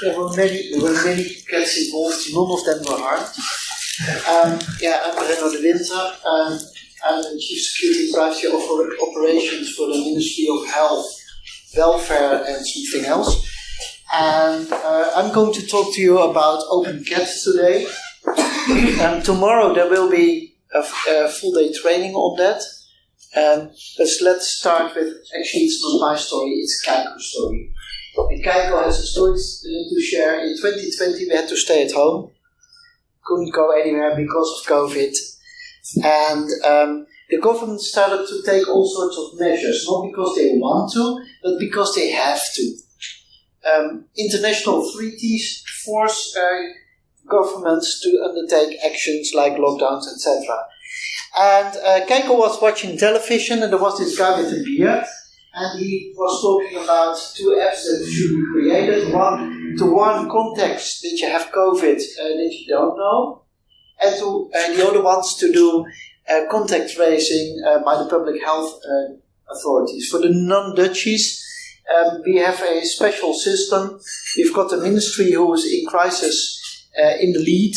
There were many cats involved. None of them were harmed. I'm Brenno de Winter. I'm the Chief Security and Privacy Operations for the Ministry of Health, Welfare and something else. And I'm going to talk to you about open cats today. Tomorrow there will be a full day training on that. But let's start with, actually it's not my story, it's Keiko's story. And Keiko has a story to share. In 2020 we had to stay at home. Couldn't go anywhere because of COVID. And the government started to take all sorts of measures, not because they want to, but because they have to. International treaties force governments to undertake actions like lockdowns, etc. And Keiko was watching television, and there was this guy with a beard, and he was talking about two apps that should be created. One to warn contacts that you have COVID that you don't know, and the other ones to do contact tracing by the public health authorities. For the non-Dutchies, we have a special system. We've got the ministry who is in crisis in the lead.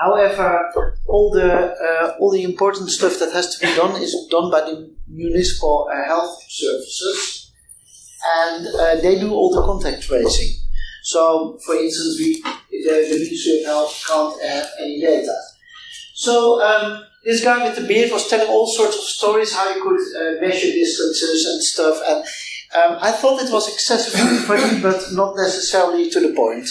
However, all the important stuff that has to be done is done by the municipal health services, and they do all the contact tracing. So, for instance, the Ministry of Health can't have any data. So, this guy with the beard was telling all sorts of stories how you could measure distances and stuff, and I thought it was excessively funny, but not necessarily to the point.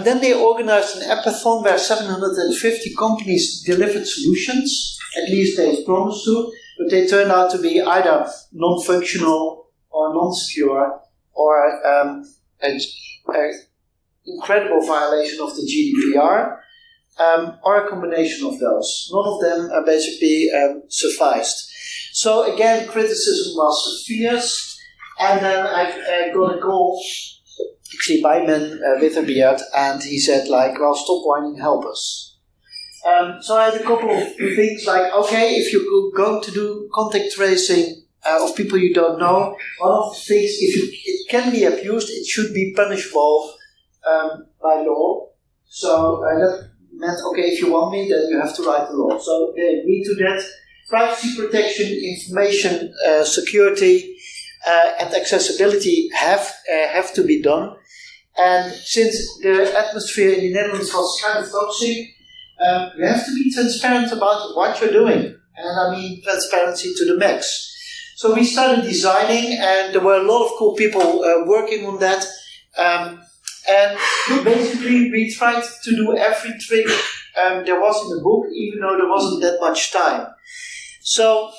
Then they organized an appathon where 750 companies delivered solutions, at least they promised to, but they turned out to be either non-functional or non-secure or an incredible violation of the GDPR, or a combination of those. None of them basically sufficed. So again, criticism was fierce. And then I got a call, actually by a man with a beard, and he said well, stop whining, help us. So I had a couple of things like, okay, if you're going to do contact tracing of people you don't know, one of the things, it can be abused, it should be punishable by law. So that meant, okay, if you want me, then you have to write the law. So they agreed to that. Privacy protection, information security, and accessibility have to be done. And since the atmosphere in the Netherlands was kind of toxic, you have to be transparent about what you're doing. And I mean transparency to the max. So we started designing, and there were a lot of cool people working on that. And basically we tried to do every trick there was in the book, even though there wasn't that much time. So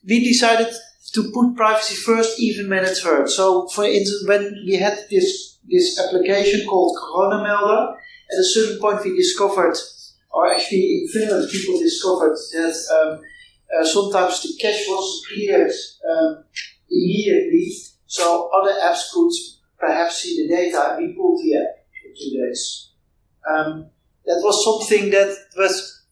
we decided to put privacy first, even when it hurt. So, for instance, when we had this application called Corona Melder, at a certain point we discovered, or actually in Finland people discovered that sometimes the cache was cleared immediately, so other apps could perhaps see the data, and we pulled the app for 2 days. That was something that was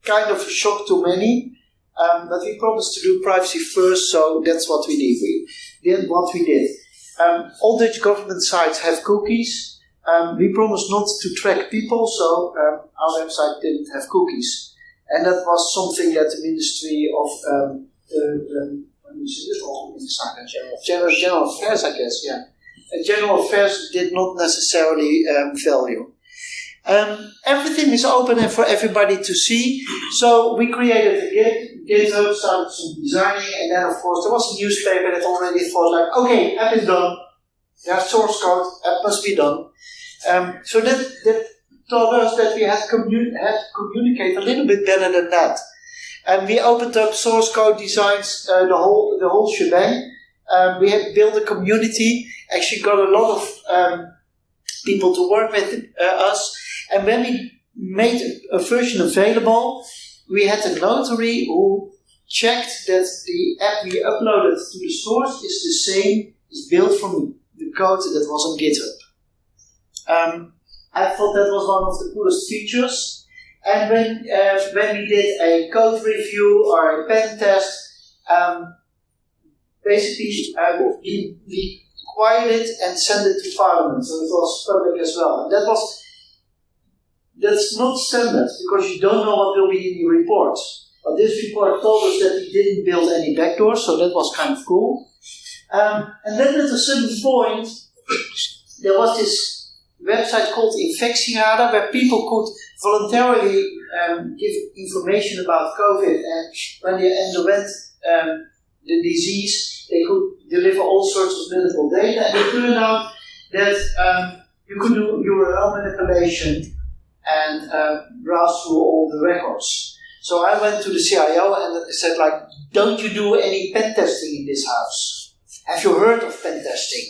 kind of a shock to many. But we promised to do privacy first, so that's what we did. We did what we did. All Dutch government sites have cookies. We promised not to track people, so our website didn't have cookies. And that was something that the Ministry of General Affairs, I guess, yeah. General Affairs did not necessarily value. Everything is open and for everybody to see. So we created a GitHub, started some designing, and then of course there was a newspaper that already thought okay, app is done. There's source code, app must be done. So that told us that we had to communicate a little bit better than that. And we opened up source code designs, the whole shebang. We had built a community, actually got a lot of people to work with us. And when we made a version available, we had a notary who checked that the app we uploaded to the source is the same, is built from the code that was on GitHub. I thought that was one of the coolest features. And when we did a code review or a pen test, basically we acquired it and sent it to Parliament, so it was public as well. And that's not standard, because you don't know what will be in your report. But this report told us that we didn't build any backdoors, so that was kind of cool. And then at a certain point, there was this website called Infectieradar, where people could voluntarily give information about COVID, and when they underwent the disease, they could deliver all sorts of medical data. And it turned out that you could do URL manipulation and browse through all the records. So I went to the CIO and said, like, don't you do any pen testing in this house? Have you heard of pen testing?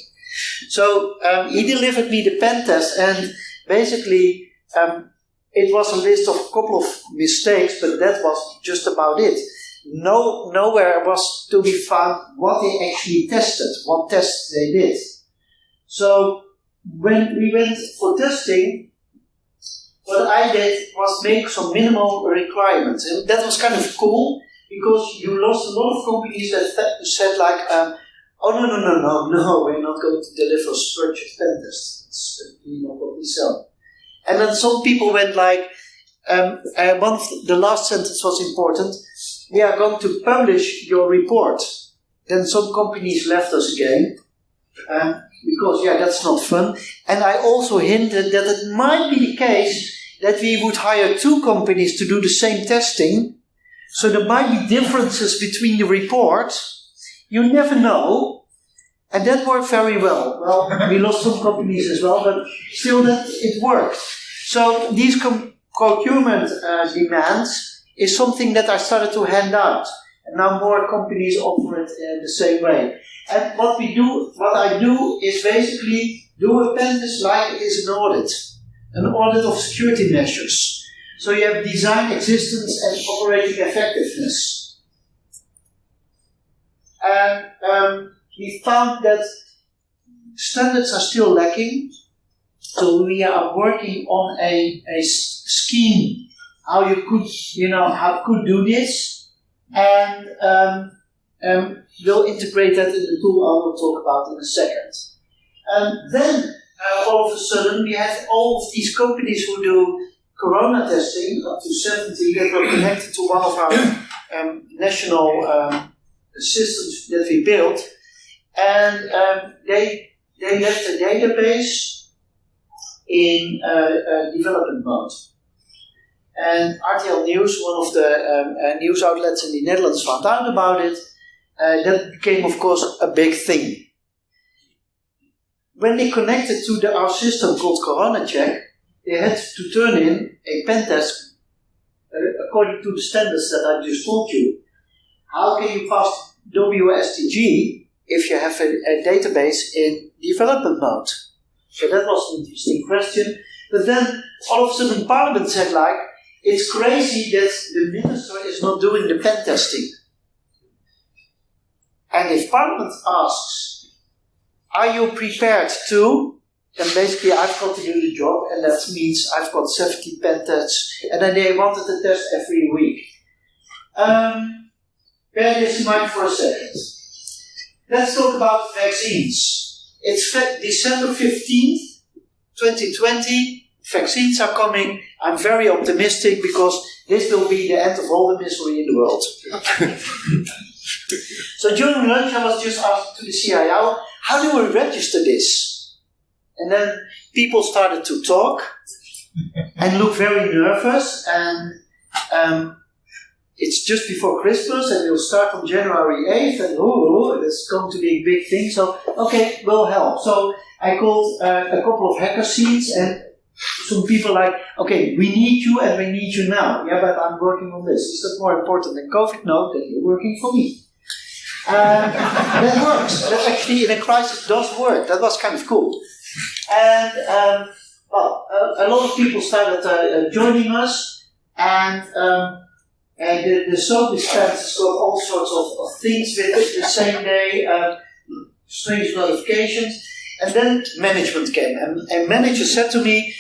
So he delivered me the pen test, and basically it was a list of a couple of mistakes, but that was just about it. Nowhere was to be found what they actually tested, what tests they did. So when we went for testing, what I did was make some minimal requirements, and that was kind of cool, because you lost a lot of companies that said like, oh no, we're not going to deliver structured pen tests. It's not what we sell. And then some people went like, one of the last sentence was important, we are going to publish your report. Then some companies left us again, because that's not fun. And I also hinted that it might be the case that we would hire two companies to do the same testing, so there might be differences between the reports. You never know, and that worked very well. Well, we lost some companies as well, but still that it worked. So these procurement demands is something that I started to hand out, and now more companies offer it the same way. And what I do is basically do a pen test like it is an audit of security measures. So you have design, existence, and operating effectiveness. And we found that standards are still lacking. So we are working on a scheme how you could do this, and we'll integrate that in the tool I will talk about in a second. Then all of a sudden we have all of these companies who do corona testing, up to 70, that were connected to one of our national systems that we built, and they left a database in development mode. And RTL News, one of the news outlets in the Netherlands, found out about it. That became, of course, a big thing. When they connected to our system called Corona Check, they had to turn in a pen test according to the standards that I just told you. How can you pass WSTG if you have a database in development mode? So that was an interesting question. But then all of a sudden Parliament said like, it's crazy that the minister is not doing the pen testing. And if Parliament asks, are you prepared to? Then basically I've got to do the job, and that means I've got 70 pen tests, and then they wanted to test every week. Bear this in mind for a second. Let's talk about vaccines. It's December 15th, 2020. Vaccines are coming. I'm very optimistic because this will be the end of all the misery in the world. So during lunch I was just asked to the CIO, how do we register this? And then people started to talk and look very nervous, and it's just before Christmas and we'll start on January 8th, and it's going to be a big thing, so okay, we'll help. So I called a couple of hacker seats, and some people like, okay, we need you and we need you now. Yeah, but I'm working on this. Is that more important than COVID? No, then you're working for me. That works. That actually in a crisis does work. That was kind of cool. And a lot of people started joining us, and the soap dispensers got all sorts of things with it the same day, strange notifications. And then management came, and manager said to me,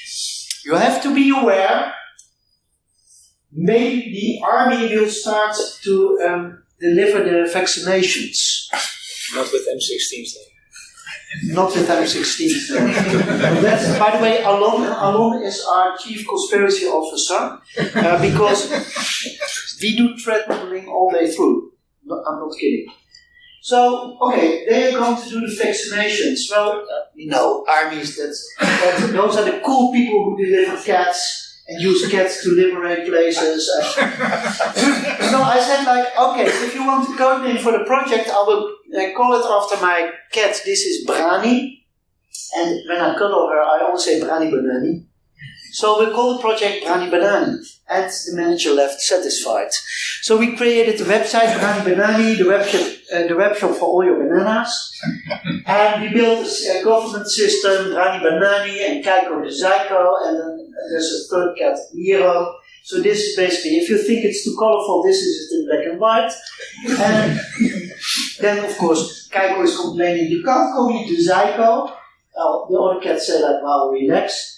you have to be aware, maybe the army will start to deliver the vaccinations. Not with M16s Not with M16. That's, by the way, Alon is our chief conspiracy officer because we do threat modeling all day through. No, I'm not kidding. So, okay, they are going to do the vaccinations. Well, armies, those are the cool people who deliver cats and use cats to liberate places. So I said, okay, if you want a code name for the project, I will call it after my cat. This is Brani. And when I cuddle her, I always say Brani Banani. So we call the project Brani Banani. And the manager left satisfied. So we created the website Brani Banani, the web shop for all your bananas. And we built a government system, Brani Banani and Keiko de Zyko, and then there's a third cat, Hero. So this is basically, if you think it's too colorful, this is it in black and white. And then, of course, Keiko is complaining, you can't call me de Zyko. The other cats say wow, relax.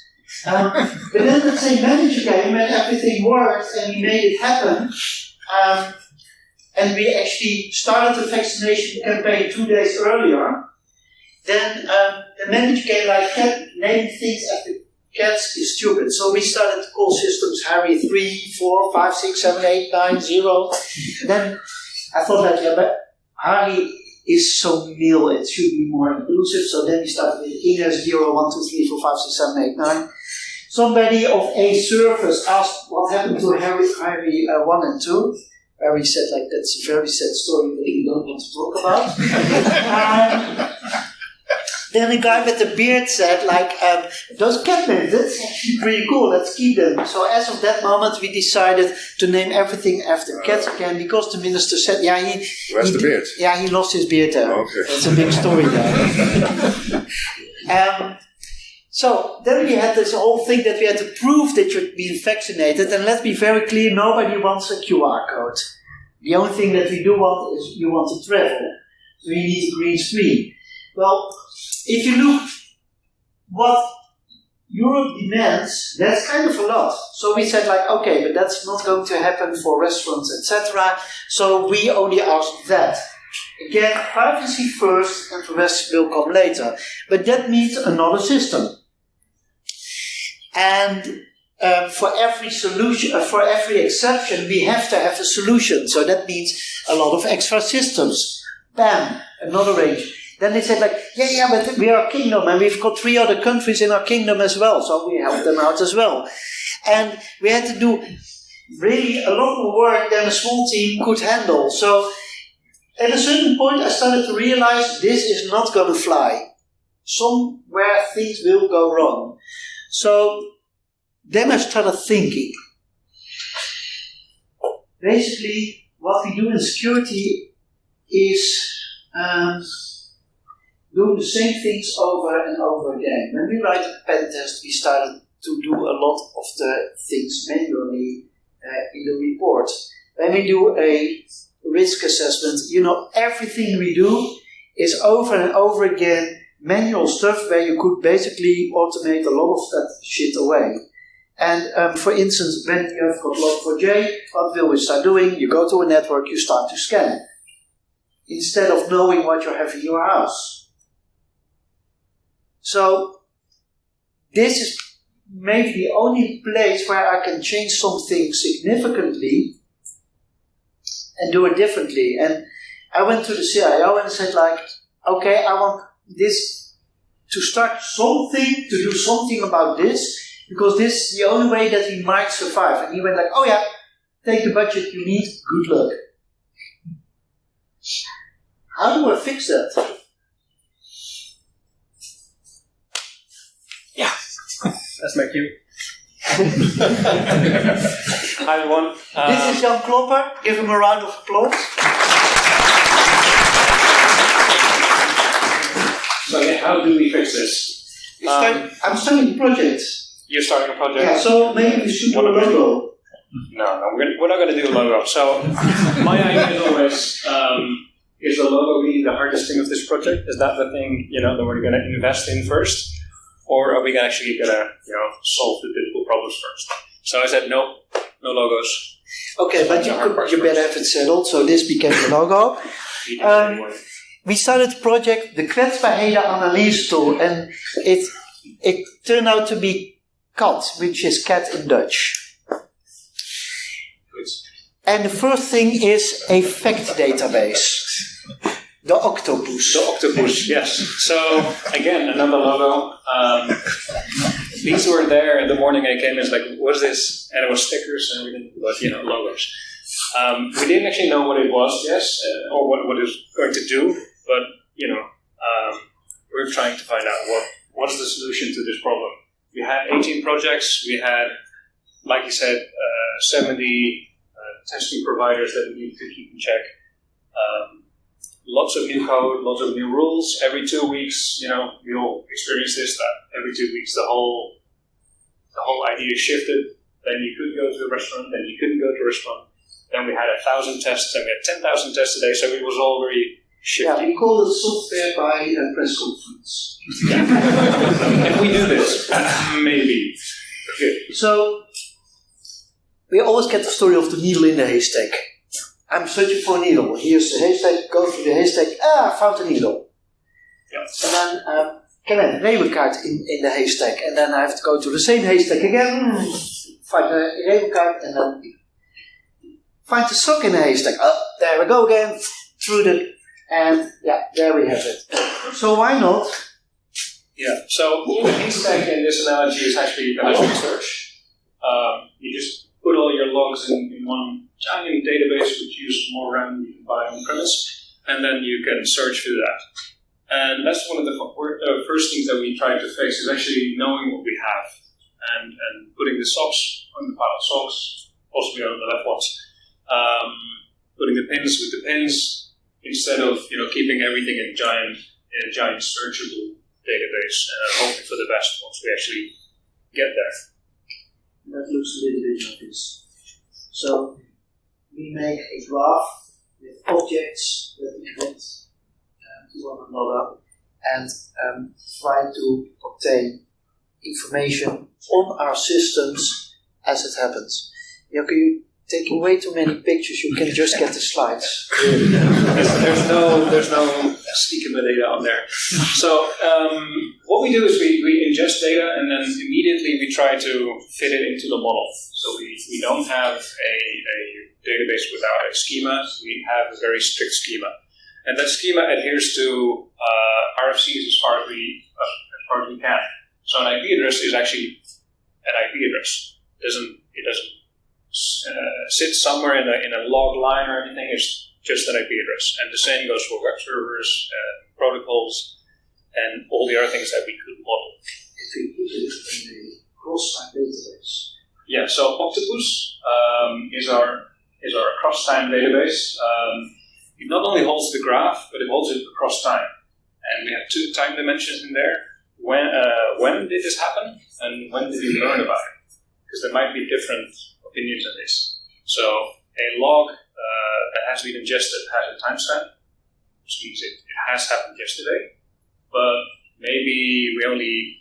But then the same manager came and everything worked and we made it happen. And we actually started the vaccination campaign 2 days earlier. Then the manager came naming things after cats is stupid. So we started to call systems Harry 3, 4, 5, 6, 7, 8, 9, 0. Then I thought but Harry is so male, it should be more inclusive. So then we started with Ines 0, 1, 2, 3, 4, 5, 6, 7, 8, 9. Somebody of a service asked what happened to Harry 1 and 2. Where he said, that's a very sad story that we don't want to talk about. Then a guy with a beard said, those cat names, that's actually pretty cool, let's keep them. So as of that moment, we decided to name everything after cats again, because the minister said, Where's the beard? Yeah, he lost his beard there. Okay. That's a big story there. So then we had this whole thing that we had to prove that you'd been vaccinated, and let's be very clear, nobody wants a QR code. The only thing that we do want is you want to travel. So you need a green screen. Well, if you look what Europe demands, that's kind of a lot. So we said okay, but that's not going to happen for restaurants, etc. So we only asked that. Again, privacy first and the rest will come later. But that means another system. And for every solution, for every exception, we have to have a solution. So that means a lot of extra systems. Bam, another range. Then they said but we are a kingdom and we've got 3 other countries in our kingdom as well. So we helped them out as well. And we had to do really a lot more work than a small team could handle. So at a certain point I started to realize this is not going to fly. Somewhere things will go wrong. So then I started thinking. Basically, what we do in security is doing the same things over and over again. When we write a pen test, we started to do a lot of the things manually in the report. When we do a risk assessment, everything we do is over and over again manual stuff where you could basically automate a lot of that shit away. And for instance, when you have got Log4j, what will we start doing? You go to a network, you start to scan. Instead of knowing what you have in your house. So, this is maybe the only place where I can change something significantly and do it differently. And I went to the CIO and said okay, I want this to start something, to do something about this, because this is the only way that we might survive. And he went oh yeah, take the budget you need, good luck. How do I fix that? Yeah, that's my cue. Hi everyone. This is Jan Klopper. Give him a round of applause. So how do we fix this? I'm starting the project. You're starting a project? Yeah, so maybe we should do a logo. No, we're not going to do a logo. So my idea is always, is the logo really the hardest thing of this project? Is that the thing that we're going to invest in first? Or are we actually going to solve the difficult problems first? So I said no logos. Okay, but you better have it settled. So this became the logo. we started the project, the kwetsbaarheden-analyse tool, and it turned out to be cat, which is cat in Dutch. And the first thing is a fact database. The octopus. The octopus, yes. So, again, another logo. These were there in the morning I came in, it's like, what is this? And it was stickers and everything, but, logos. We didn't actually know what it was, yes, or what it was going to do, but, we're trying to find out what's the solution to this problem. We had 18 projects, we had, like you said, 70 testing providers that we need to keep in check. Lots of new code, lots of new rules. Every 2 weeks, we all experience this, that every 2 weeks the whole idea shifted. Then you could go to a restaurant, then you couldn't go to a restaurant. Then we had 1,000 tests, then we had 10,000 tests a day, so it was all very shifty. Yeah, we call it software by press conference. If we do this, maybe. Good. So, we always get the story of the needle in the haystack. I'm searching for a needle. Here's the haystack, go through the haystack, I found a needle. Yeah. And then, can I rebelkaart in the haystack? And then I have to go to the same haystack again, find the rebelkaart, and then find the sock in the haystack. Oh, there we go again, and there we have it. So why not? Yeah, so the haystack in this analogy is actually Elasticsearch. You just put all your logs in one giant database which uses more RAM you can buy on premise, and then you can search through that. And that's one of the first things that we try to face is actually knowing what we have and putting the socks on the pile of socks, possibly on the left ones, putting the pins with the pins instead of keeping everything in a giant searchable database and hoping for the best once we actually get there. That looks a little bit like this. So we make a graph with objects that we connect to one another and try to obtain information on our systems as it happens. You're taking way too many pictures. You can just get the slides. There's no schema data on there. So what we do is we ingest data and then immediately we try to fit it into the model. So we don't have a database without a schema. We have a very strict schema. And that schema adheres to RFCs as far as we can. So an IP address is actually an IP address. It doesn't sit somewhere in a log line or anything. It's just an IP address. And the same goes for web servers, protocols, and all the other things that we could model. If we put it in a cross-time database. Yeah, so Octopus is our cross-time database. It not only holds the graph, but it holds it across time. And we have 2 time dimensions in there. When did this happen, and when did we learn about it? Because there might be different opinions on this. So a log that has been ingested has a timestamp, which means it has happened yesterday. But maybe we only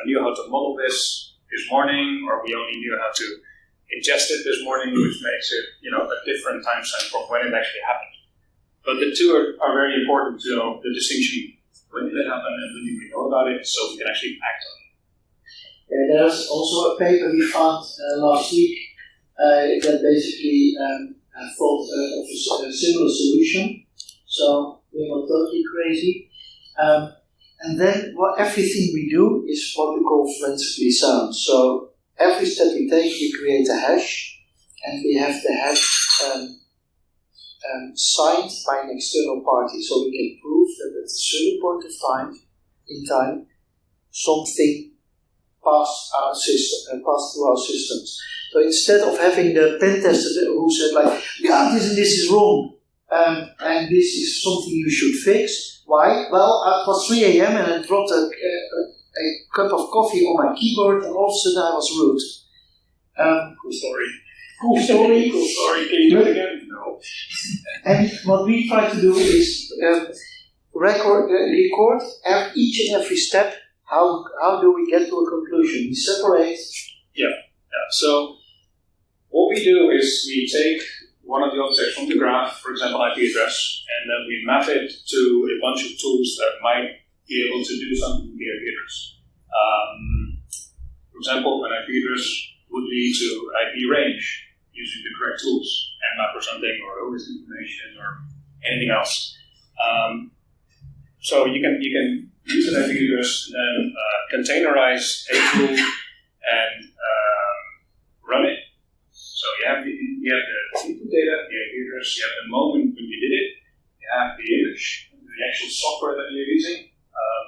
knew how to model this morning, or we only knew how to ingest it this morning, which makes it a different timestamp from when it actually happened. But the two are very important to know the distinction. When did it happen and when did we know about it, so we can actually act on it. There's also a paper we found last week that basically thought of a similar solution. So we're not totally crazy. And then everything we do is what we call forensically sound. So every step we take, we create a hash, and we have the hash signed by an external party, so we can prove that at a certain point of time, something passed through our systems. So instead of having the pen tester who said this is wrong, and this is something you should fix. Why? Well, it was 3 a.m. and I dropped a cup of coffee on my keyboard, and all of a sudden I was rude. Cool story. Cool story. Cool story. Can you do it again? No. And what we try to do is record each and every step. How do we get to a conclusion? We separate. Yeah. So what we do is we take one of the objects from the graph, for example, IP address, and then we map it to a bunch of tools that might be able to do something with the IP address. For example, an IP address would lead to IP range using the correct tools, nmap or something, or OS information, or anything else. So you can use an IP address and then containerize a tool and run it. So you have the input data, the IP address, you have the moment when you did it, you have the image, the actual software that you're using,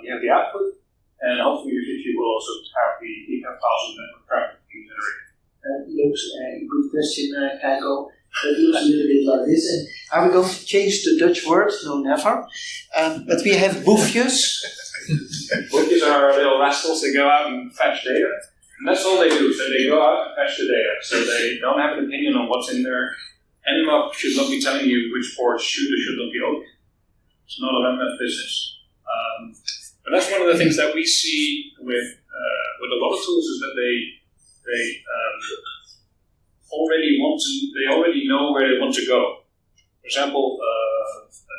you have the output, and hopefully you will also have the detailed files of network traffic being generated. That looks a good question, Keiko. That looks a little bit like this. And are we going to change the Dutch word? No, never. But we have boefjes. Boefjes are little rascals that go out and fetch data. And that's all they do. So they go out and fetch the data. So they don't have an opinion on what's in there. Nmap should not be telling you which ports should or should not be open. It's not an Nmap business. But that's one of the things that we see with a lot of tools is that they already know where they want to go. For example,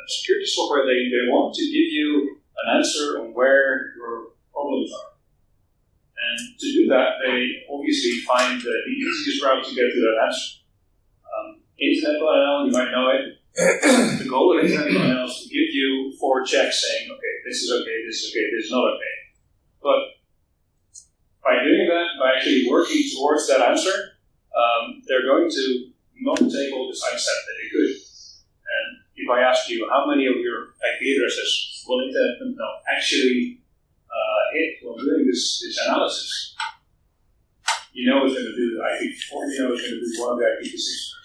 security software, they want to give you an answer on where your problems are. And to do that, they obviously find the easiest route to get to that answer. Internet.nl, you might know it. The goal of Internet.nl is to give you 4 checks saying, okay, this is okay, this is okay, this is not okay. But by doing that, by actually working towards that answer, they're going to not take all the sites that they could. And if I ask you how many of your IP addresses will Internet.nl actually hit while doing this analysis, you know it's going to do the IP4, you know it's going to do one of the IP6 addresses.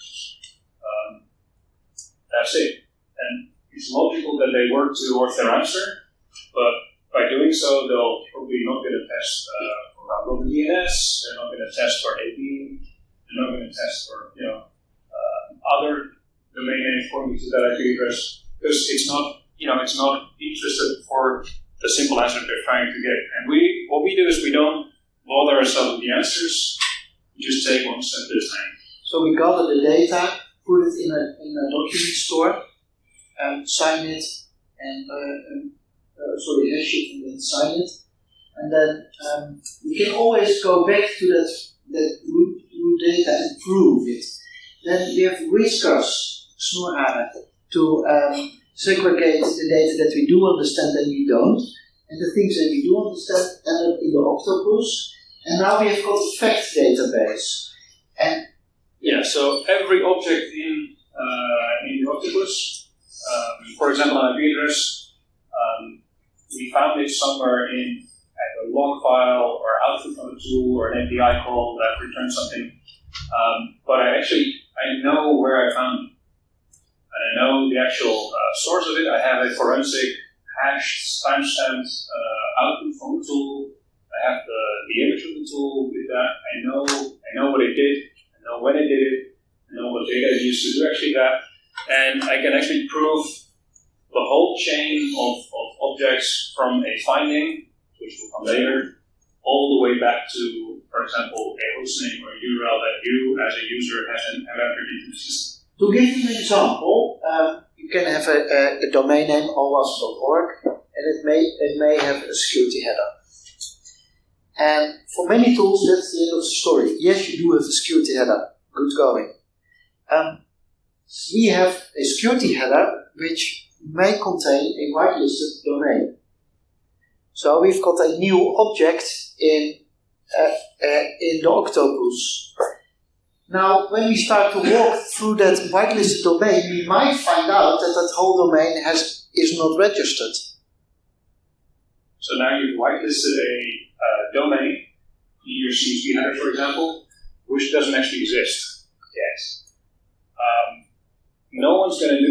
That's it. And it's logical that they work towards their answer, but by doing so, they'll probably not going to test for Rabbit DNS, they're not going to test for AP, they're not going to test for other domain names pointing to that IP address, because it's not interested for the simple answer they're trying to get. And what we do is we don't bother ourselves with the answers, we just take one step at a time. So we gather the data, put it in a document store, sign it, and hash it and then sign it. And then we can always go back to that root data and prove it. Then we have whiskers, snoerharen, to segregate the data that we do understand and we don't. And the things that we do understand end up in the octopus. And now we have got a fact database. And yeah, so every object in the octopus, for example, an IP address, we found it somewhere in a log file or output from a tool or an API call that returns something. But I know where I found it. And I know the actual source of it. I have a forensic hashed timestamped output from the tool. I have the image of the tool with that. I know what it did. I know when it did it. I know what data it used to do actually that. And I can actually prove the whole chain of objects from a finding, which will come later, all the way back to, for example, a hostname or a URL that you as a user have entered into the system. To give you an example, you can have a domain name, owas.org, and it may have a security header. And for many tools, that's the end of the story. Yes, you do have a security header. Good going. We have a security header which may contain a whitelisted domain. So we've got a new object in the octopus. Now, when we start to walk through that whitelisted domain, we might find out that whole domain is not registered. So now you've whitelisted a domain in your CSV header, for example, which doesn't actually exist yet. No one's going to do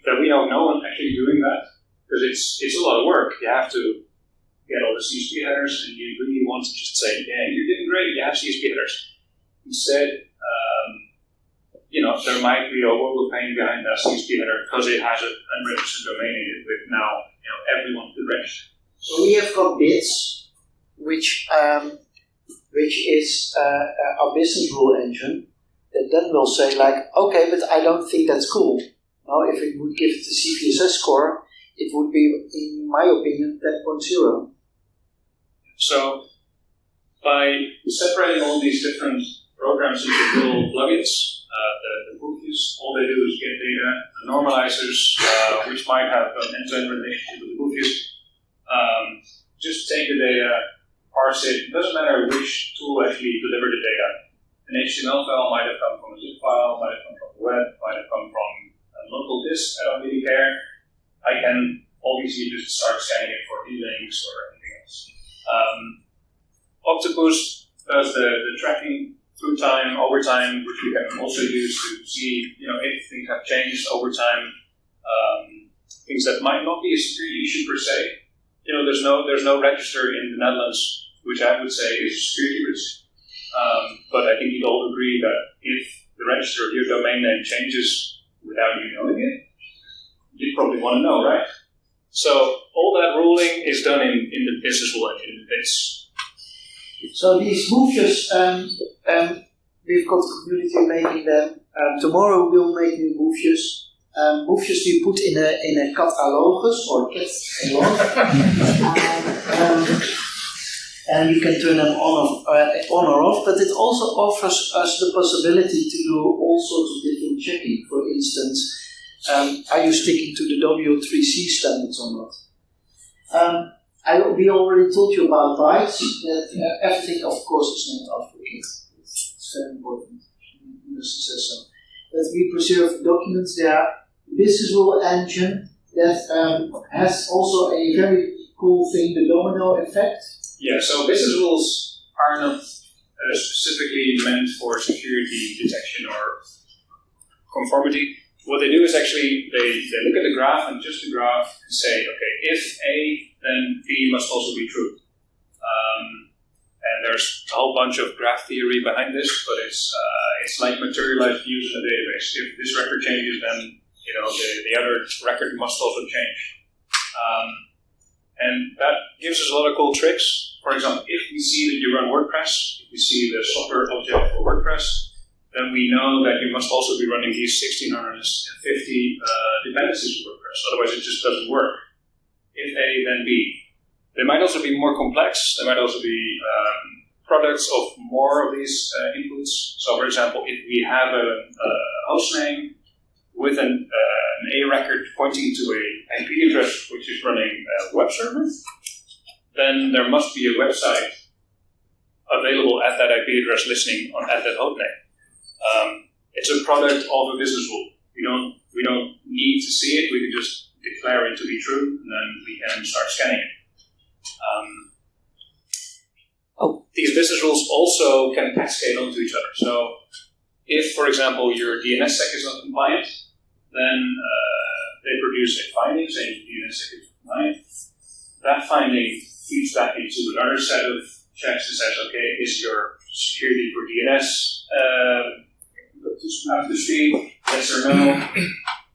that. We know no one actually doing that because it's a lot of work. You have to get all the CSV headers, and you really want to just say, "Yeah, you're doing great. You have CSV headers." Instead, there might be a world of pain behind that CSV header because it has an unregistered domain in it with now everyone could register. So we have got bits, which is our business rule engine, that then will say like, okay, but I don't think that's cool. Now, if it would give it a CVSS score, it would be, in my opinion, 10.0. So, by separating all these different programs into little plugins, the boofs, all they do is get data, the normalizers, which might have an end-to-end relationship with the boofs, just take the data, parse it. It doesn't matter which tool actually delivered the data. An HTML file might have come from a zip file, might have come from the web, might have come from a local disk. I don't really care. I can obviously just start scanning it for e-links or anything else. Octopus does the tracking through time, over time, which we can also use to see, if things have changed over time. Things that might not be a security issue per se. There's no register in the Netherlands, which I would say is a security risk. But I think you'd all agree that if the register of your domain name changes without you knowing it, you'd probably want to know, right? So all that ruling is done in the business rule engine, in the bits. So these moves, we've got the community making them. Tomorrow we'll make new moves. Moves you put in a catalogus or catalog, and you can turn them on or off. But it also offers us the possibility to do all sorts of different checking. For instance, are you sticking to the W3C standards or not? We already told you about bytes. That everything, of course, is not off-wicked. It's very important. You must say so. That we preserve documents there. Business rule engine that has also a very cool thing, the domino effect. Yeah, so business rules are not specifically meant for security detection or conformity. What they do is actually they look at the graph and just the graph and say, okay, if A, then B must also be true. And there's a whole bunch of graph theory behind this, but it's like materialized views in a database. If this record changes, then the other record must also change. And that gives us a lot of cool tricks. For example, if we see that you run WordPress, if we see the software object for WordPress, then we know that you must also be running these 1650 dependencies for WordPress. Otherwise, it just doesn't work. If A, then B. They might also be more complex. They might also be products of more of these inputs. So, for example, if we have a host name with an A record pointing to a IP address which is running a web server, then there must be a website available at that IP address listening at that host name. It's a product of a business rule. We don't need to see it. We can just declare it to be true, and then we can start scanning it. These business rules also can cascade onto each other. So, if, for example, your DNSSEC is not compliant, then they produce a finding saying DNSSEC is compliant. That finding feeds back into another set of checks that says, okay, is your security for DNS up to speed? Yes or no?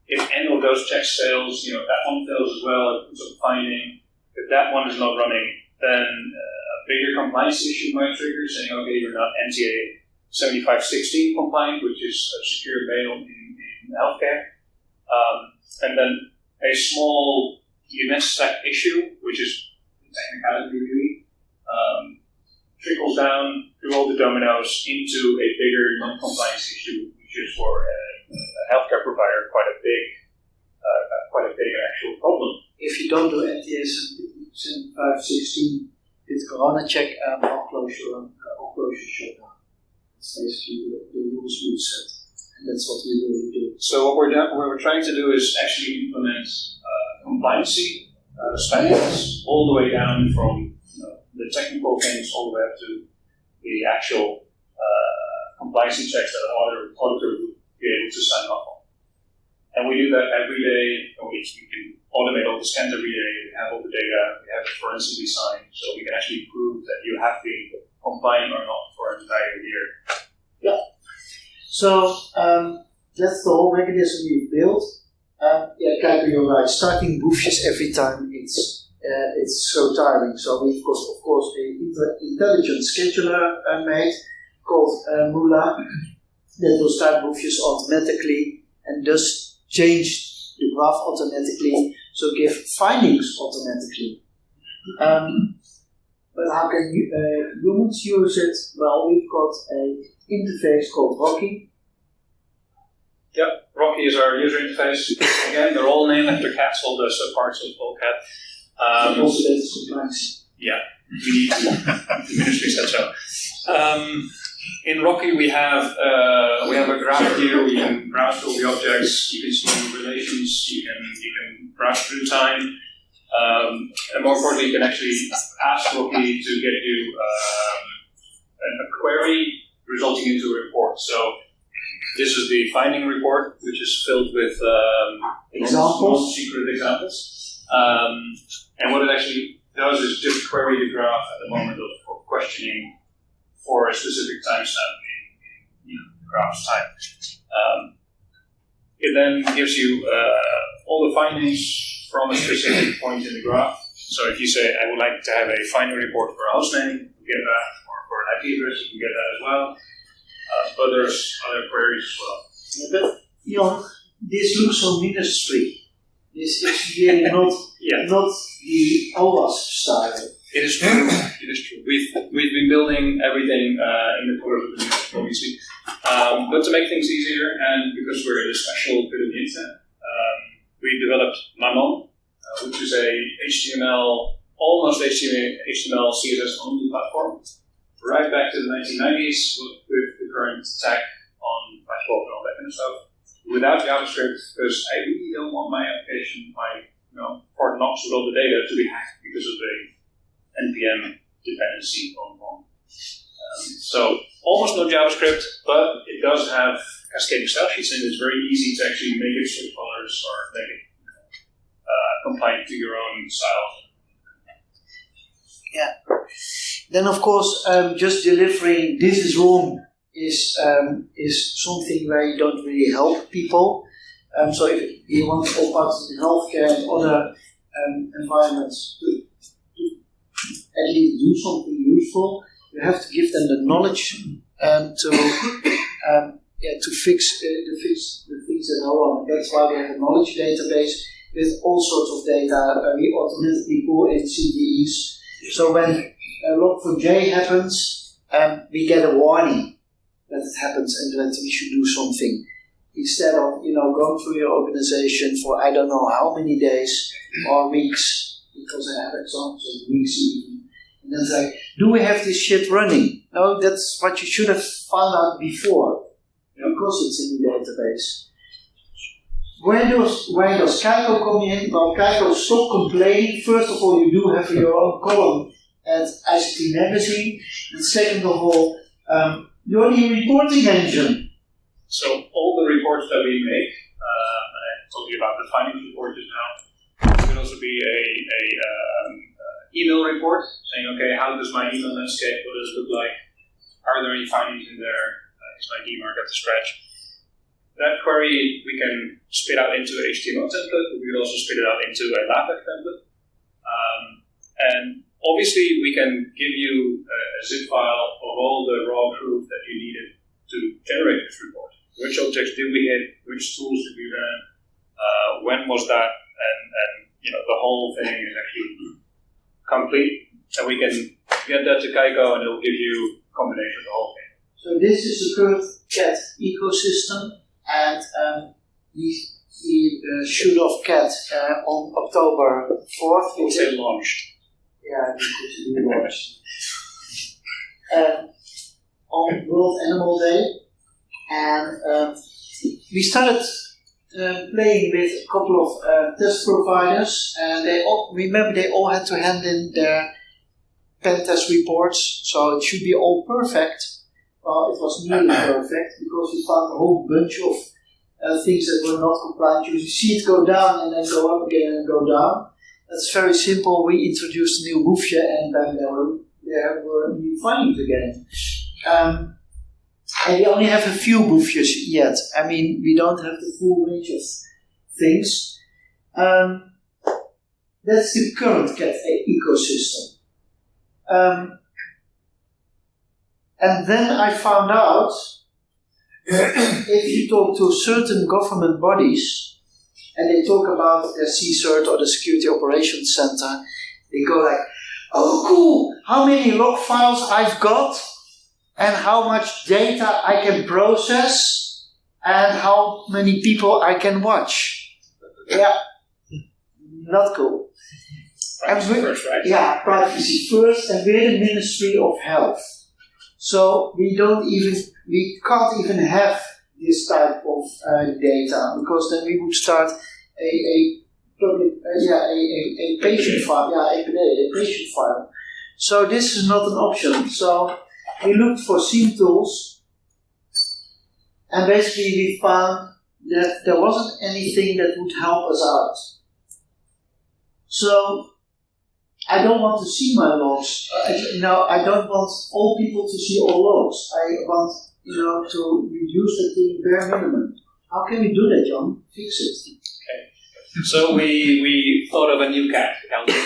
If any of those checks fails, that one fails as well. It comes up finding. If that one is not running, then a bigger compliance issue might trigger, saying, okay, you're not NTA 7516 compliant, which is a secure mail in healthcare. And then a small DNSSEC issue, which is technicality really, trickles down through all the dominoes into a bigger non-compliance issue, which is for a healthcare provider quite a big actual problem. If you don't do NTA 7516, it's Corona check and all closure shutdown. That's basically the rules we set, and that's what we really do. So what we're trying to do is actually implement compliancy standards all the way down from the technical things all the way up to the actual compliance checks that an auditor would be able to sign off on. And we do that every day. We can automate all the scans every day. We have all the data. We have it forensically signed, so we can actually prove that you have been compliant or not for an entire year. Yeah. So that's the whole mechanism we've built. Kijker, you're right. Starting boofjes every time it's so tiring. So we've got, of course, an intelligent scheduler made called Mula. that will start roofs automatically and thus change the graph automatically, so give findings automatically. But how can humans use it? Well, we've got an interface called Rocky. Yep, Rocky is our user interface. Again, they're all named after cats, all the subparts of all cat. Also data compliance. Yeah, the ministry said so. In Rocky, we have a graph here. We can browse through the objects. You can see relations. You can browse through time, and more importantly, you can actually ask Rocky to get you a query resulting into a report. So this is the finding report, which is filled with examples, secret examples, and what it actually does is just query the graph at the moment of questioning for a specific timestamp in the graph's time. It then gives you all the findings from a specific point in the graph. So if you say, I would like to have a finding report for a house name, you can get that, or for an IP address, you can get that as well. But there's other queries as well. Yeah, but this looks so ministry. This is really not the OWASP style. It is true. It is true. We've been building everything in the core of the ministry, obviously. But to make things easier, and because we're in a special bit of the internet, we developed Manon, which is a almost HTML CSS only platform, right back to the 1990s with the current tech on Python and all that kind of stuff, without JavaScript, because I really don't want my application, Fort Knox with all the data to be hacked because of the NPM dependency on. So almost no JavaScript, but it does have cascading style sheets, and it's very easy to actually make it switch colors or make it compliant to your own style. Yeah. Then of course, just delivering this is wrong is something where you don't really help people. So if you want all parts in healthcare and other environments to at least do something useful, you have to give them the knowledge to fix the things that go on. That's why we have a knowledge database with all sorts of data. We automatically pull in CVEs. So when Log4j happens, we get a warning that it happens and that we should do something. Instead of going through your organization for I don't know how many days or weeks, because I have examples of weeks even. And then it's like, do we have this shit running? No, that's what you should have found out before. Because it's in the database. Where does Kaiko come in? Well, Kaiko, stop complaining. First of all, you do have your own column at ICT Magazine. And second of all, you're the reporting engine. So all the reports that we make, I told you about the findings report just now. It could also be a email report saying, okay, how does my email landscape, what does it look like? Are there any findings in there? Is my DMARC up to scratch? That query we can spit out into an HTML template, but we could also spit it out into a LaTeX template. And obviously we can give you a zip file of all the raw proof that you needed to generate this report. Which objects did we hit? Which tools did we run? When was that? And the whole thing is actually complete. And we can get that to Kaiko and it'll give you a combination of the whole thing. So this is the current CAT ecosystem, and we shoot off CAT on October 4th. We'll say launched. Yeah, it will be launched. On World Animal Day. And we started playing with a couple of test providers, and they all had to hand in their pen test reports, so it should be all perfect. Well, it was nearly perfect because we found a whole bunch of things that were not compliant. You see it go down and then go up again and go down. That's very simple. We introduced a new roofje and then there were new findings again. And we only have a few roofjes yet. I mean, we don't have the full range of things. That's the current CAT ecosystem. And then I found out if you talk to certain government bodies and they talk about their CSIRT or the Security Operations Center, they go like, oh cool, how many log files I've got and how much data I can process and how many people I can watch. Yeah, not cool. Privacy first, right? Yeah, privacy first, and we're the Ministry of Health. So we can't even have this type of data, because then we would start a patient file, a patient file. So this is not an option. So we looked for SIEM tools, and basically we found that there wasn't anything that would help us out. So I don't want to see my logs. I don't want all people to see all logs. I want, to reduce that to bare minimum. How can we do that, John? Fix it. Okay. So we thought of a new cat, Calvin.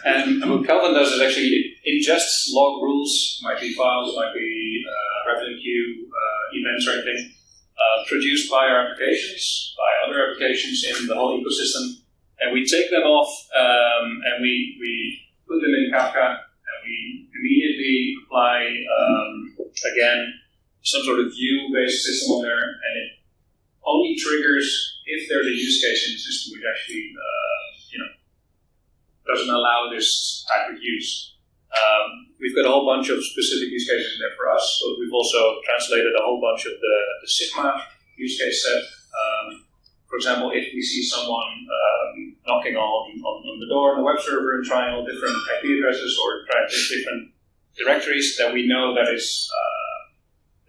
And what Calvin does is actually ingests log rules, might be files, might be revenue queue, events or anything, produced by our applications, by other applications in the whole ecosystem. And we take them off and we put them in Kafka, and we immediately apply, again, some sort of view-based system on there, and it only triggers if there's a use case in the system which actually, doesn't allow this type of use. We've got a whole bunch of specific use cases in there for us, but we've also translated a whole bunch of the Sigma use case set. For example, if we see someone knocking on the door on the web server and trying all different IP addresses or trying different directories, then we know that is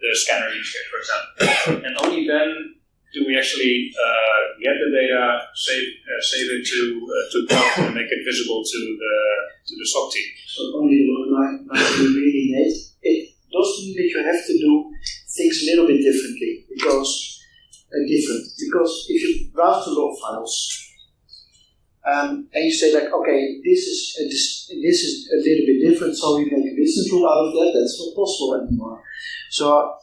the scanner use case, for example. And only then do we actually get the data, save it to cloud and make it visible to the SOC team. So only like we really need. It does mean that you have to do things a little bit differently, because if you browse the log files and you say like, okay, this is a little bit different, so we make a business rule out of that. That's not possible anymore. So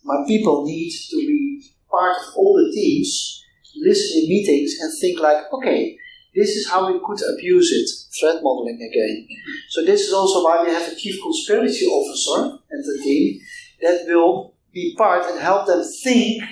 my people need to be part of all the teams, listen in meetings and think like, okay, this is how we could abuse it. Threat modeling again. So this is also why we have a chief conspiracy officer and the team that will be part and help them think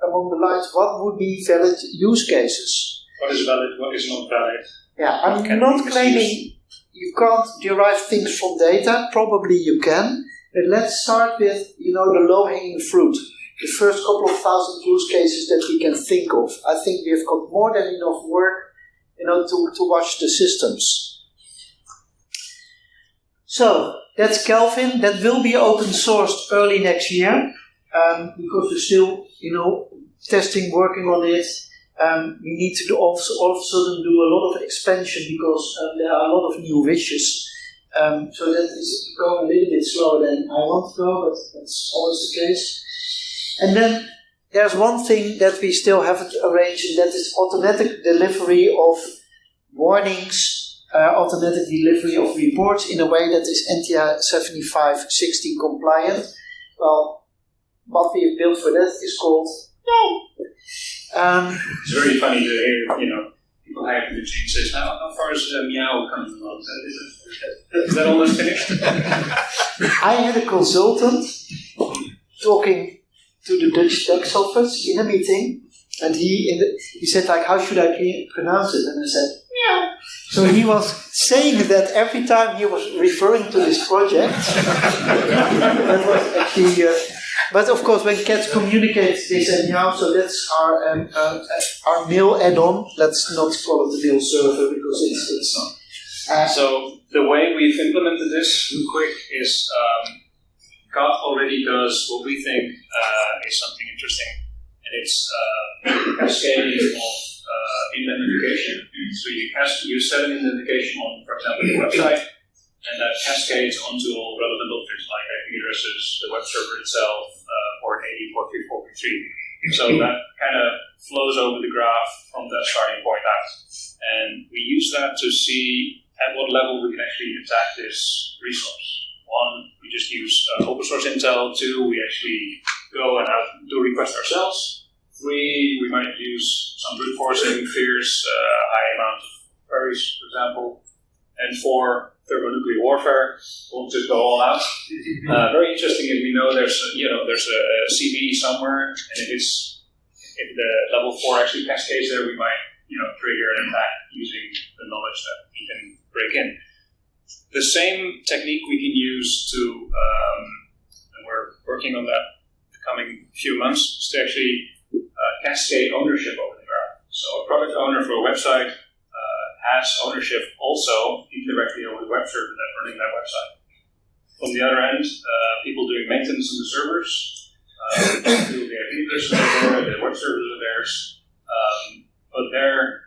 along the lines, what would be valid use cases? What is valid, what is not valid? Yeah, I'm not claiming you can't derive things from data. Probably you can. But let's start with, the low-hanging fruit. The first couple of thousand use cases that we can think of. I think we have got more than enough work, to watch the systems. So that's Kelvin. That will be open sourced early next year, because we're still, testing, working on it. We need to all of a sudden do a lot of expansion because there are a lot of new wishes. So that is going a little bit slower than I want to go, but that's always the case. And then there's one thing that we still haven't arranged, and that is automatic delivery of warnings, automatic delivery of reports in a way that is NTIA 7516 compliant. Well, what we have built for that is called No. It's very funny to hear, people having to change this. How far is Meow coming along? Is that almost finished? I had a consultant talking to the Dutch tax office in a meeting, and he said like, how should I pronounce it? And I said, Meow. So he was saying that every time he was referring to this project. That was actually. But of course, when cats communicate, they say meow. So that's our mail add-on. Let's not call it the mail server because it's. So the way we've implemented this, real quick, is Kat already does what we think is something interesting, and it's cascading of indemnification. So you set an indemnification on, for example, the website, and that cascades onto all relevant objects like IP addresses, the web server itself, port 80, port 443. So that kind of flows over the graph from that starting point out. And we use that to see at what level we can actually attack this resource. One, we just use open source intel. Two, we actually go and do requests ourselves. 3, we might use some brute forcing, fierce, high amount of queries, for example. And 4, thermonuclear warfare. We'll just go all out. Very interesting if we know there's a CVE somewhere, and if the level 4 actually cascades there, we might trigger an attack using the knowledge that we can break in. The same technique we can use to, and we're working on that the coming few months, is to actually cascade ownership over the graph. So a product owner for a website has ownership also indirectly over the web server that's running that website. On the other end, people doing maintenance on the servers, the IP addresses are there, the web servers are theirs, but their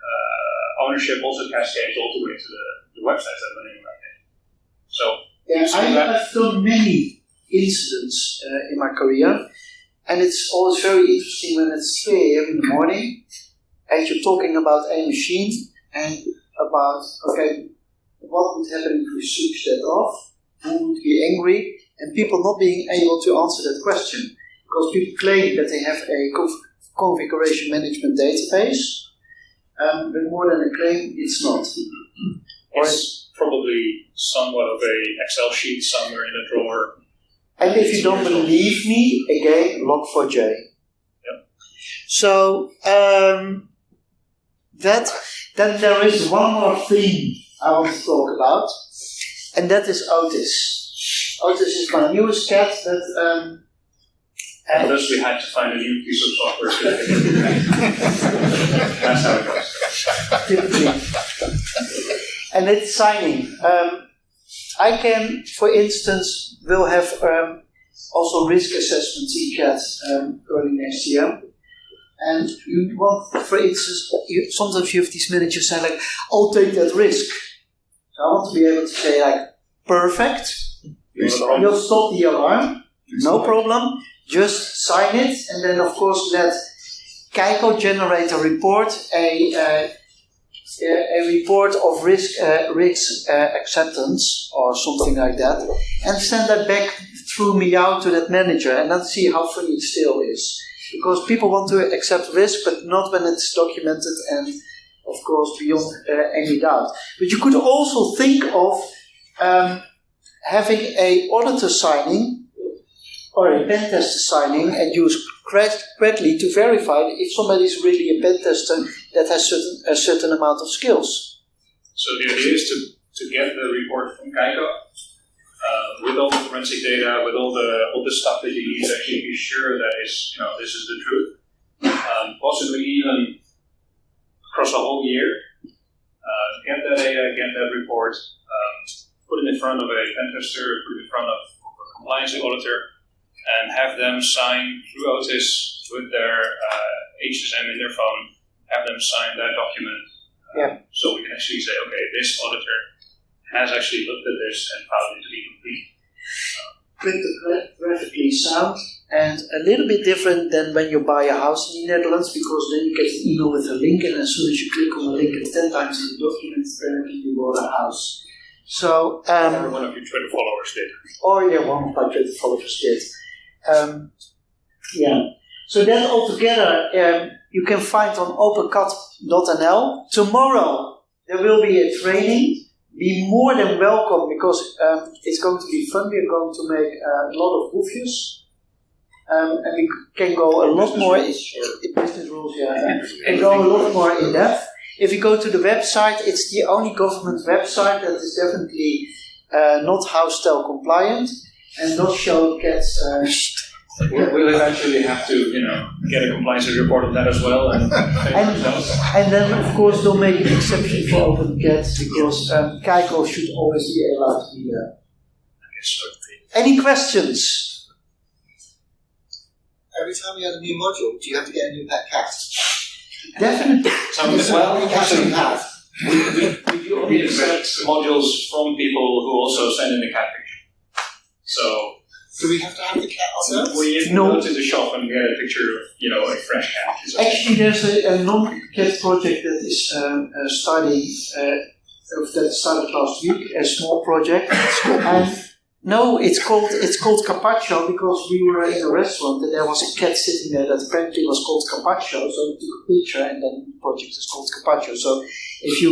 ownership also cascades all the way to the websites that are running on that day. So, I've done many incidents in my career, and it's always very interesting when it's 3 a.m. in the morning, and you're talking about a machine, and about, okay, what would happen if we switch that off? Who would be angry? And people not being able to answer that question. Because people claim that they have a configuration management database, but more than a claim, it's not. It's probably somewhat of a Excel sheet somewhere in a drawer. And if you don't believe me, again, log4j. Yep. So, then there is one more thing I want to talk about, and that is Otis. Otis is my newest cat that... and thus we had to find a new piece of software to do that. That's how it goes. Typically. And it's signing. I can, for instance, will have also risk assessments in CAT early next year. And you want, for instance, sometimes you have these managers say like, I'll take that risk. So I want to be able to say like, perfect, you'll stop the alarm, no problem, just sign it, and then of course let Keiko generate a report, a report of risk acceptance or something like that, and send that back through Meow to that manager, and then see how funny it still is. Because people want to accept risk, but not when it's documented and, of course, beyond any doubt. But you could also think of having a auditor signing or a pen tester signing and use correctly to verify if somebody is really a pen tester that has a certain amount of skills. So the idea is to get the report from Keiko with all the forensic data, with all the stuff that you need to actually be sure that is, this is the truth. Possibly even across a whole year, get that data, get that report, put it in front of a pen tester, put it in front of a compliance auditor, and have them sign through Otis with their HSM in their phone, have them sign that document. So we can actually say, okay, this auditor has actually looked at this and found it to be complete. Cryptographically sound, and a little bit different than when you buy a house in the Netherlands, because then you get an email with a link, and as soon as you click on the link, it's 10 times in the document, apparently you bought a house. So, or one of your Twitter followers did. Or one of my Twitter followers did. So then altogether, you can find on opencat.nl. Tomorrow there will be a training. Be more than welcome, because it's going to be fun. We're going to make a lot of reviews, and we can go a lot more in business rules. And go a lot more in depth. If you go to the website, it's the only government website that is definitely not house style compliant and not show cats. We'll eventually have to, get a compliance report on that as well. And then, of course, they'll make an exception for OpenCat, because Keiko should always be allowed to be there. Any questions? Every time you add a new module, do you have to get a new pet cat? Definitely. Well, we actually have. We accept modules from people who also send in the cat picture. So. Do we have to have the cat ourselves? We go to the shop and get a picture of, a fresh cat. Actually, there's a non-cat project that is starting, that started last week, a small project. And No, it's called Carpaccio because we were in a restaurant and there was a cat sitting there that apparently was called Carpaccio. So we took a picture and then the project is called Carpaccio. So if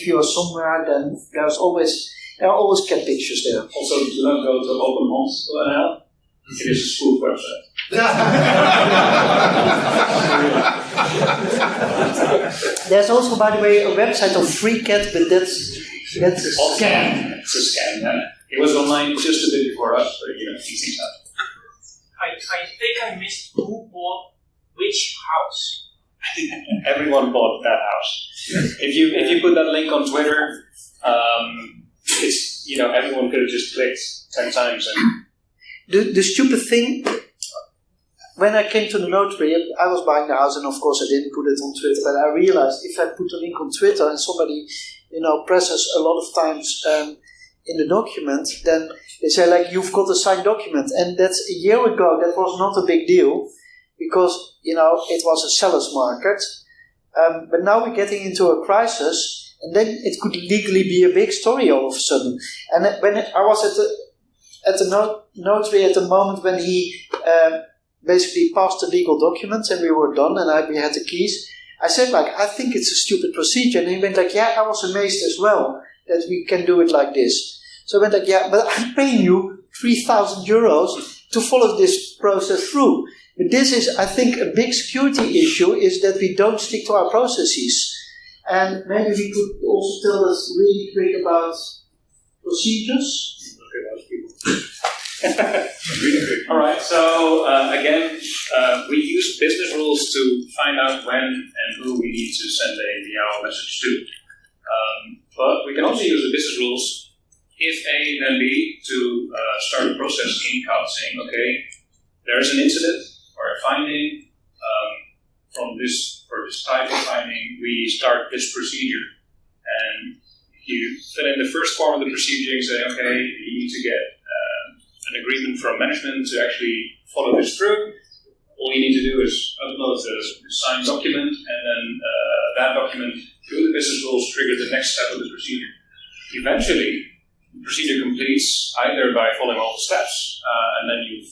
you are somewhere, then there are always cat pictures there. Also, do not go to openhonds.nl. It is a school website. There's also, by the way, a website of free cat, but that's a scam. It's a scam. Yeah. It was online just a bit before us, but these things happen. I think I missed who bought which house. Everyone bought that house. If you put that link on Twitter, it's everyone could have just clicked 10 times. And the stupid thing, when I came to the notary, I was buying the house, and of course I didn't put it on Twitter. But I realized if I put a link on Twitter and somebody, presses a lot of times in the document, then they say like you've got a signed document, and that's a year ago. That was not a big deal because it was a seller's market. But now we're getting into a crisis, and then it could legally be a big story all of a sudden. And when I was at the notary at the moment when he basically passed the legal documents and we were done and we had the keys, I said like, I think it's a stupid procedure. And he went like, yeah, I was amazed as well that we can do it like this. So I went like, yeah, but I'm paying you 3,000 euros to follow this process through. But this is, I think, a big security issue is that we don't stick to our processes. And maybe we could also tell us really quick about procedures. All right. So again, we use business rules to find out when and who we need to send a meow message to. But we can also use the business rules if A, then B to start a process in CAD saying, okay, there is an incident or a finding from this type of finding, we start this procedure. And you fill in the first form of the procedure and say, okay, you need to get an agreement from management to actually follow this through. All you need to do is upload the signed document, and then that document, through the business rules, triggers the next step of the procedure. Eventually, the procedure completes either by following all the steps, and then you've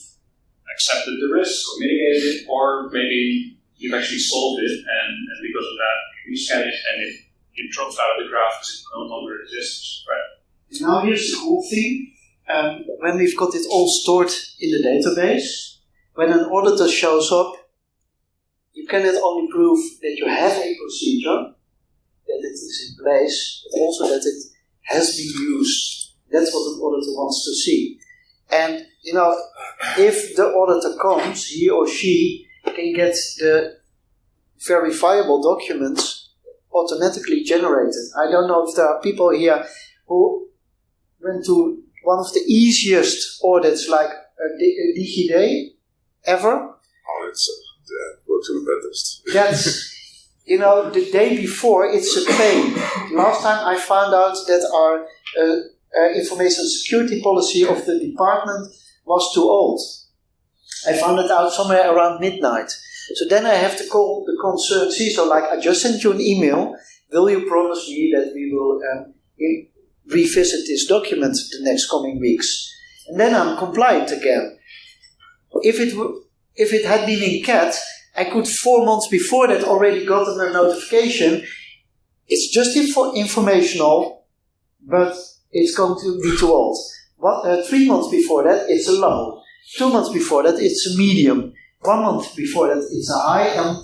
accepted the risk or mitigated it, or maybe you've actually solved it, and because of that, you rescan it, and it drops out of the graph because it no longer exists. Right? Now here's the cool thing. When we've got it all stored in the database, when an auditor shows up, you cannot only prove that you have a procedure, that it is in place, but also that it has been used. That's what an auditor wants to see. And, if the auditor comes, he or she can get the verifiable documents automatically generated. I don't know if there are people here who went to one of the easiest audits like a DigiD ever. Oh, it's works with the dentist. That's, the day before, it's a pain. Last time I found out that our information security policy of the department was too old. I found it out somewhere around midnight. So then I have to call the concerned CISO, like, I just sent you an email. Will you promise me that we will revisit this document the next coming weeks? And then I'm compliant again. If it had been in CAT, I could 4 months before that already gotten a notification. It's just informational, but it's going to be too old. 3 months before that, it's a low. 2 months before that, it's a medium. 1 month before that, it's a high. And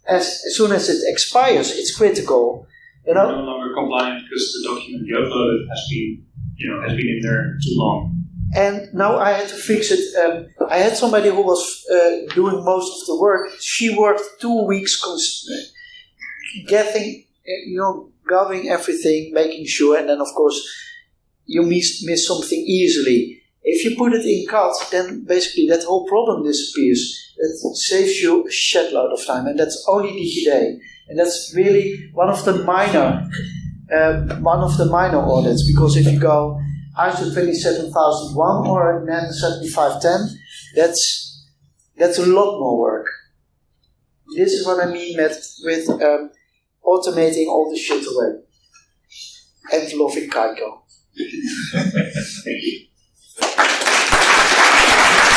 as soon as it expires, it's critical. You're no longer compliant because the document you uploaded has been in there too long. And now I had to fix it. I had somebody who was doing most of the work. She worked 2 weeks gathering everything, making sure, and then of course you miss something easily. If you put it in CAD, then basically that whole problem disappears. It saves you a shed load of time, and that's only DigiD. And that's really one of the minor audits, because if you go ISO 27001 or NEN 7510, that's a lot more work. This is what I mean with automating all the shit away. And loving Kaiko. Thank you. Thank you.